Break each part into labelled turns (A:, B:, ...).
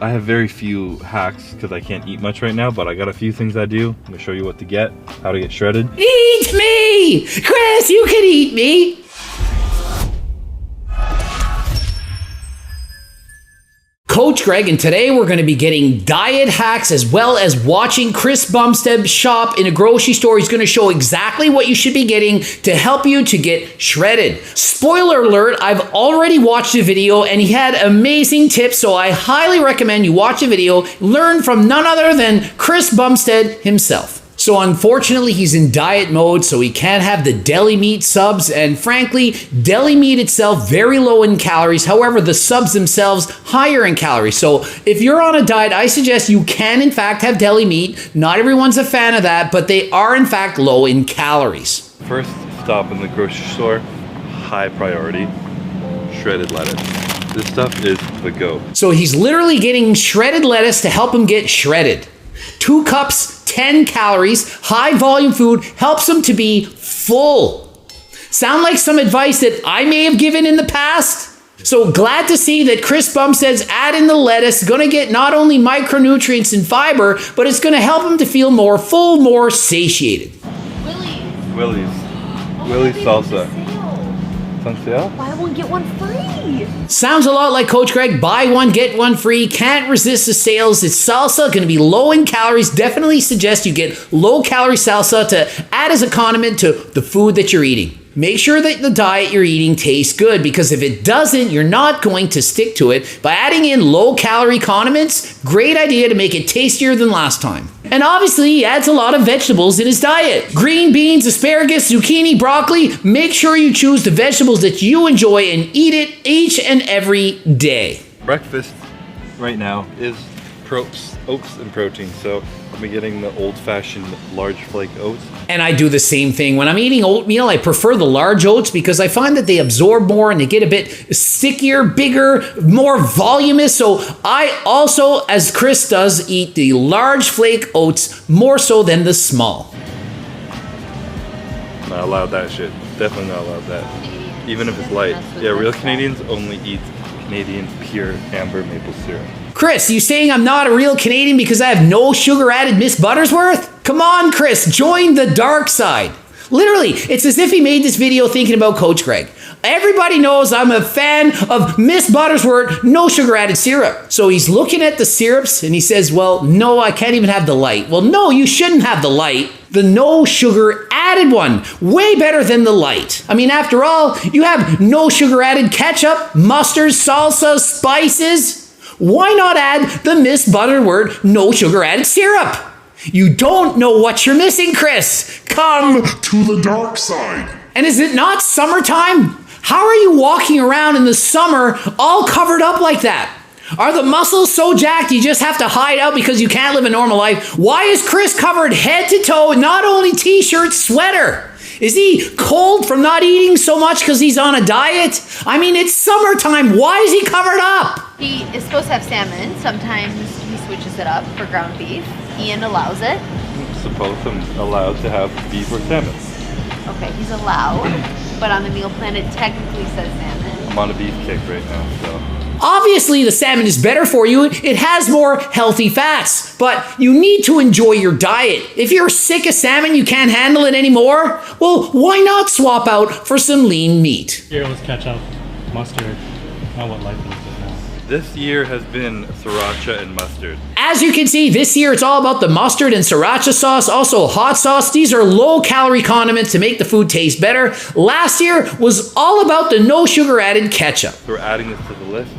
A: I have very few hacks because I can't eat much right now, but I got a few things I do. I'm gonna show you what to get, how to get shredded.
B: Eat me! Chris, you can eat me! Coach Greg, and today we're going to be getting diet hacks as well as watching Chris Bumstead shop in a grocery store. He's going to show exactly what you should be getting to help you to get shredded. Spoiler alert, I've already watched the video and he had amazing tips, so I highly recommend you watch the video, learn from none other than Chris Bumstead himself. So unfortunately, he's in diet mode, so he can't have the deli meat subs, and frankly, deli meat itself, very low in calories. However, the subs themselves, higher in calories. So if you're on a diet, I suggest you can in fact have deli meat. Not everyone's a fan of that, but they are in fact low in calories.
A: First stop in the grocery store, high priority, shredded lettuce. This stuff is the go.
B: So he's literally getting shredded lettuce to help him get shredded. 2 cups, 10 calories, high volume food, helps him to be full. Sound like some advice that I may have given in the past? So glad to see that Chris Bumstead's adding the lettuce, gonna get not only micronutrients and fiber, but it's gonna help him to feel more full, more satiated.
A: Willie's salsa. It's on sale?
C: Buy one, get one free.
B: Sounds a lot like Coach Greg. Buy one, get one free. Can't resist the sales. It's salsa, going to be low in calories. Definitely suggest you get low-calorie salsa to add as a condiment to the food that you're eating. Make sure that the diet you're eating tastes good, because if it doesn't, you're not going to stick to it. By adding in low-calorie condiments, great idea to make it tastier than last time. And obviously, he adds a lot of vegetables in his diet. Green beans, asparagus, zucchini, broccoli. Make sure you choose the vegetables that you enjoy and eat it each and every day.
A: Breakfast right now is oats and protein, so I'm getting the old-fashioned large flake oats.
B: And I do the same thing. When I'm eating oatmeal, I prefer the large oats because I find that they absorb more and they get a bit stickier, bigger, more voluminous. So I also, as Chris does, eat the large flake oats more so than the small.
A: Not allowed that shit. Definitely not allowed that. Even if it's light. Yeah, real Canadians only eat Canadian pure amber maple syrup.
B: Chris, you saying I'm not a real Canadian because I have no sugar added Miss Buttersworth? Come on, Chris, join the dark side. Literally, it's as if he made this video thinking about Coach Greg. Everybody knows I'm a fan of Miss Buttersworth, no sugar added syrup. So he's looking at the syrups and he says, well, no, I can't even have the light. Well, no, you shouldn't have the light. The no sugar added one, way better than the light. I mean, after all, you have no sugar added ketchup, mustard, salsa, spices. Why not add the Miss Butterworth no sugar added syrup? You don't know what you're missing, Chris. Come
D: to the dark side.
B: And is it not summertime? How are you walking around in the summer all covered up like that? Are the muscles so jacked you just have to hide out because you can't live a normal life? Why is Chris covered head to toe, not only t-shirt, sweater? Is he cold from not eating so much because he's on a diet? I mean, it's summertime. Why is he covered up?
C: He is supposed to have salmon. Sometimes he switches it up for ground beef. Ian allows it.
A: Suppose I'm allowed to have beef or salmon.
C: Okay, he's allowed, but on the meal plan it technically says salmon.
A: I'm on a beef kick right now, so.
B: Obviously, the salmon is better for you. It has more healthy fats, but you need to enjoy your diet. If you're sick of salmon, you can't handle it anymore, well, why not swap out for some lean meat?
E: Here, let's catch up. Mustard. Oh, what life is it now?
A: This year has been sriracha and mustard.
B: As you can see, this year it's all about the mustard and sriracha sauce, also hot sauce. These are low-calorie condiments to make the food taste better. Last year was all about the no sugar added ketchup.
A: So we're adding this to the list.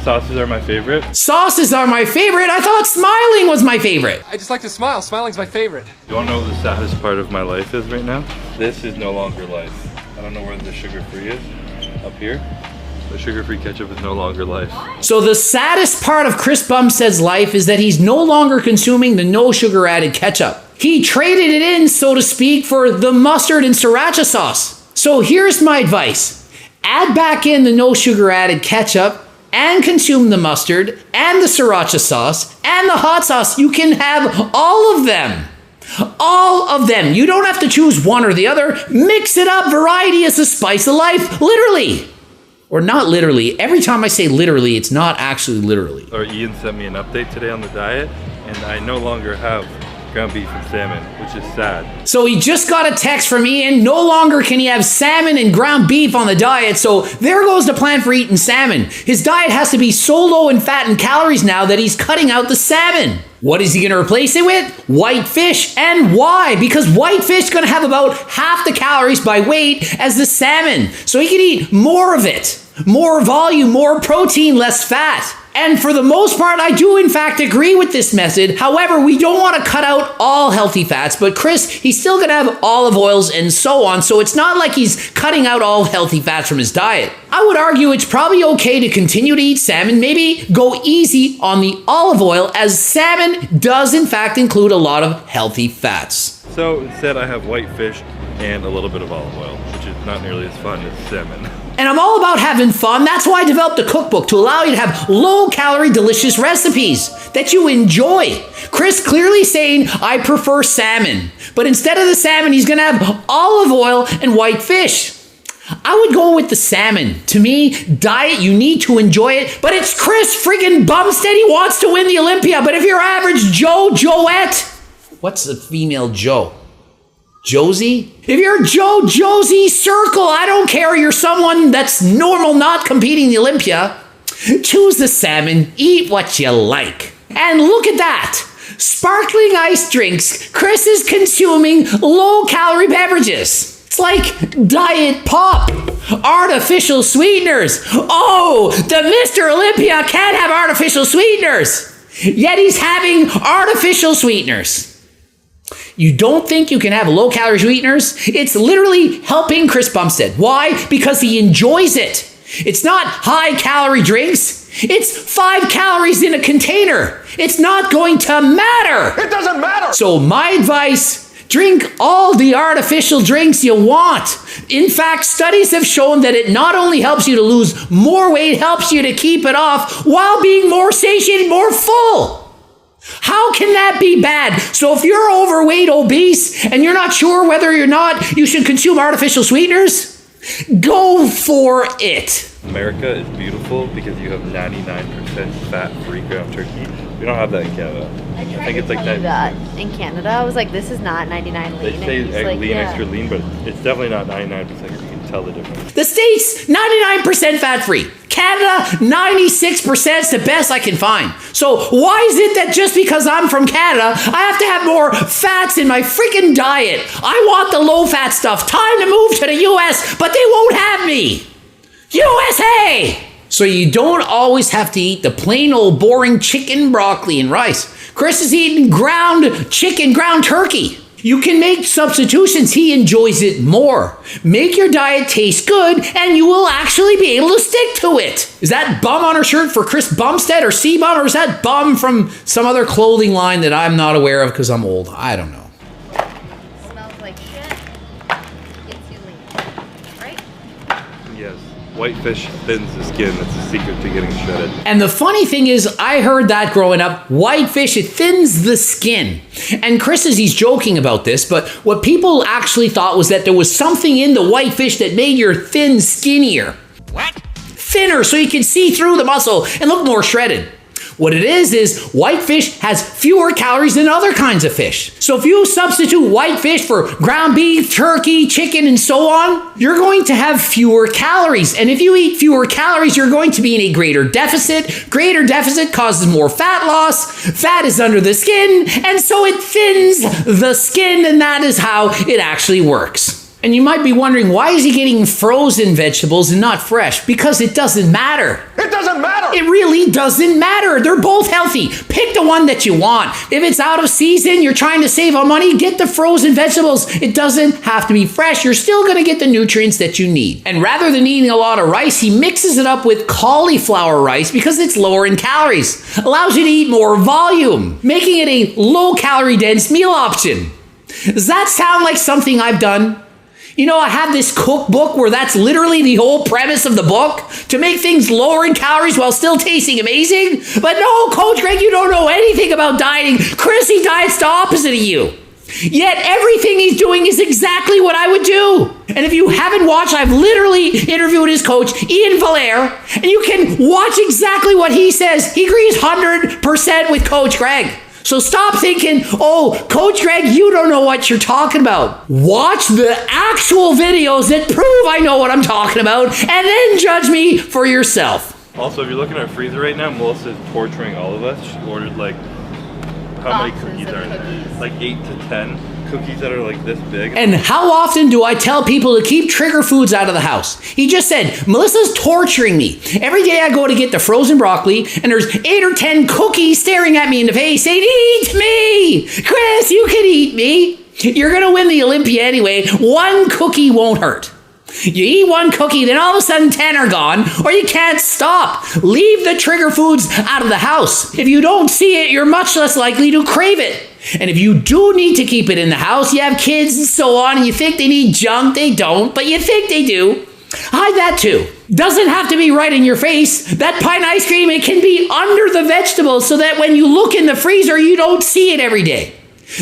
A: Sauces are my favorite.
B: Sauces are my favorite? I thought smiling was my favorite.
F: I just like to smile. Smiling's my favorite.
A: You wanna know what the saddest part of my life is right now? This is no longer life. I don't know where the sugar-free is. Up here. The sugar-free ketchup is no longer life.
B: So the saddest part of Chris Bumstead's life is that he's no longer consuming the no sugar added ketchup. He traded it in, so to speak, for the mustard and sriracha sauce. So here's my advice. Add back in the no sugar added ketchup and consume the mustard and the sriracha sauce and the hot sauce. You can have all of them. All of them. You don't have to choose one or the other. Mix it up. Variety is the spice of life. Literally. Or not literally. Every time I say literally, it's not actually literally.
A: Or Ian sent me an update today on the diet, and I no longer have ground beef and salmon, which is sad.
B: So he just got a text from Ian. No longer can he have salmon and ground beef on the diet. So there goes the plan for eating salmon. His diet has to be so low in fat and calories now that he's cutting out the salmon. What is he going to replace it with? White fish. And why? Because white fish is going to have about half the calories by weight as the salmon. So he can eat more of it. More volume, more protein, less fat. And for the most part, I do in fact agree with this method. However, we don't want to cut out all healthy fats, but Chris, he's still going to have olive oils and so on, so it's not like he's cutting out all healthy fats from his diet. I would argue it's probably okay to continue to eat salmon, maybe go easy on the olive oil, as salmon does in fact include a lot of healthy fats.
A: So instead I have white fish and a little bit of olive oil, which is not nearly as fun as salmon.
B: And I'm all about having fun. That's why I developed a cookbook to allow you to have low-calorie, delicious recipes that you enjoy. Chris clearly saying, I prefer salmon. But instead of the salmon, he's going to have olive oil and white fish. I would go with the salmon. To me, diet, you need to enjoy it. But it's Chris friggin' Bumstead. He wants to win the Olympia. But if you're average Joe, Joette, what's the female Joe? Josie? If you're Joe, Josie, circle, I don't care. You're someone that's normal, not competing in the Olympia. Choose the salmon, eat what you like. And look at that. Sparkling ice drinks. Chris is consuming low-calorie beverages. It's like diet pop. Artificial sweeteners. Oh, the Mr. Olympia can't have artificial sweeteners. Yet he's having artificial sweeteners. You don't think you can have low-calorie sweeteners? It's literally helping Chris Bumstead. Why? Because he enjoys it. It's not high-calorie drinks. It's 5 calories in a container. It's not going to matter.
F: It doesn't matter.
B: So my advice, drink all the artificial drinks you want. In fact, studies have shown that it not only helps you to lose more weight, helps you to keep it off while being more satiated, more full. How can that be bad? So if you're overweight, obese, and you're not sure whether or not you should consume artificial sweeteners, go for it.
A: America is beautiful because you have 99% fat-free ground turkey. We don't have that in Canada.
C: I tried
A: think
C: to
A: it's like
C: tell you that in Canada. I was like, this is not 99 lean.
A: They say
C: And he's like,
A: lean,
C: yeah.
A: extra lean, but it's definitely not 99% because you can tell the difference.
B: The States, 99% fat-free. Canada, 96% is the best I can find. So why is it that just because I'm from Canada, I have to have more fats in my freaking diet? I want the low-fat stuff. Time to move to the US, but they won't have me. USA! So you don't always have to eat the plain old boring chicken, broccoli, and rice. Chris is eating ground chicken, ground turkey. You can make substitutions. He enjoys it more. Make your diet taste good, and you will actually be able to stick to it. Is that bum on her shirt for Chris Bumstead or C-Bum, or is that bum from some other clothing line that I'm not aware of because I'm old? I don't know.
C: Smells like shit. Gets you lean. Right?
A: Yes. White fish thins the skin. That's the secret to getting shredded.
B: And the funny thing is, I heard that growing up, white fish, it thins the skin. And Chris he's joking about this, but what people actually thought was that there was something in the white fish that made your fin skinnier.
F: What?
B: Thinner, so you can see through the muscle and look more shredded. What it is white fish has fewer calories than other kinds of fish. So if you substitute white fish for ground beef, turkey, chicken, and so on, you're going to have fewer calories. And if you eat fewer calories, you're going to be in a greater deficit. Greater deficit causes more fat loss. Fat is under the skin, and so it thins the skin, and that is how it actually works. And you might be wondering, why is he getting frozen vegetables and not fresh? Because it doesn't matter.
F: It doesn't matter.
B: It really doesn't matter. They're both healthy. Pick the one that you want. If it's out of season, you're trying to save on money, get the frozen vegetables. It doesn't have to be fresh. You're still going to get the nutrients that you need. And rather than eating a lot of rice, he mixes it up with cauliflower rice because it's lower in calories. Allows you to eat more volume, making it a low-calorie dense meal option. Does that sound like something I've done? You know, I have this cookbook where that's literally the whole premise of the book, to make things lower in calories while still tasting amazing. But no, Coach Greg, you don't know anything about dieting. Chrissy diets the opposite of you. Yet everything he's doing is exactly what I would do. And if you haven't watched, I've literally interviewed his coach, Ian Valaire, and you can watch exactly what he says. He agrees 100% with Coach Greg. So stop thinking, oh, Coach Greg, you don't know what you're talking about. Watch the actual videos that prove I know what I'm talking about, and then judge me for yourself.
A: Also, if you're looking at our freezer right now, Melissa's torturing all of us. She ordered like, how many
C: Boxes
A: cookies
C: of
A: are in there?
C: cookies.
A: Like 8 to 10 cookies that are like this big.
B: And how often do I tell people to keep trigger foods out of the house? He just said, Melissa's torturing me. Every day I go to get the frozen broccoli, and there's 8 or 10 cookies staring at me in the face saying, eat me! Chris, you can eat me. You're going to win the Olympia anyway. One cookie won't hurt. You eat one cookie, then all of a sudden 10 are gone, or you can't stop. Leave the trigger foods out of the house. If you don't see it, you're much less likely to crave it. And if you do need to keep it in the house, you have kids and so on, and you think they need junk, they don't, but you think they do. Hide that too. Doesn't have to be right in your face. That pint ice cream, it can be under the vegetables so that when you look in the freezer, you don't see it every day.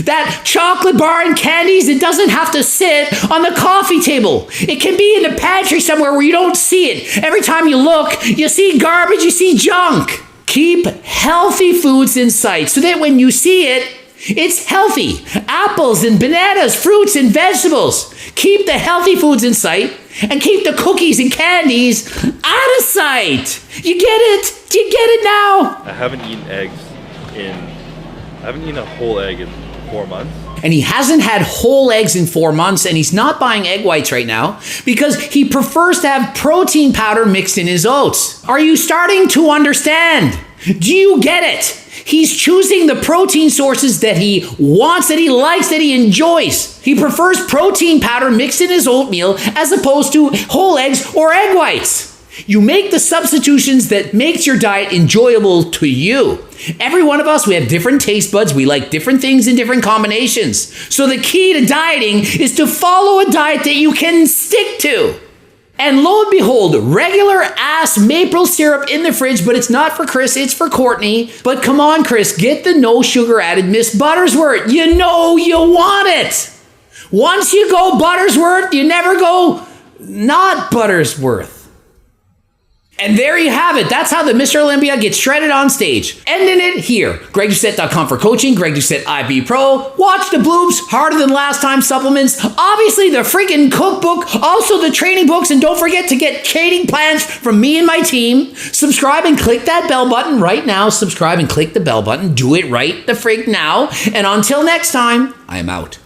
B: That chocolate bar and candies, it doesn't have to sit on the coffee table. It can be in the pantry somewhere where you don't see it. Every time you look, you see garbage, you see junk. Keep healthy foods in sight so that when you see it, it's healthy. Apples and bananas, fruits and vegetables. Keep the healthy foods in sight and keep the cookies and candies out of sight. You get it? Do you get it now?
A: I haven't eaten a whole egg in 4 months.
B: And he hasn't had whole eggs in 4 months, and he's not buying egg whites right now because he prefers to have protein powder mixed in his oats. Are you starting to understand? Do you get it? He's choosing the protein sources that he wants, that he likes, that he enjoys. He prefers protein powder mixed in his oatmeal as opposed to whole eggs or egg whites. You make the substitutions that makes your diet enjoyable to you. Every one of us, we have different taste buds. We like different things in different combinations. So the key to dieting is to follow a diet that you can stick to. And lo and behold, regular ass maple syrup in the fridge, but it's not for Chris, it's for Courtney. But come on, Chris, get the no sugar added Miss Buttersworth. You know you want it. Once you go Buttersworth, you never go not Buttersworth. And there you have it. That's how the Mr. Olympia gets shredded on stage. Ending it here. GregDoucette.com for coaching. Greg Doucette IB Pro. Watch the bloopers. Harder than last time supplements. Obviously the freaking cookbook. Also the training books. And don't forget to get training plans from me and my team. Subscribe and click that bell button right now. Subscribe and click the bell button. Do it right the frig now. And until next time, I am out.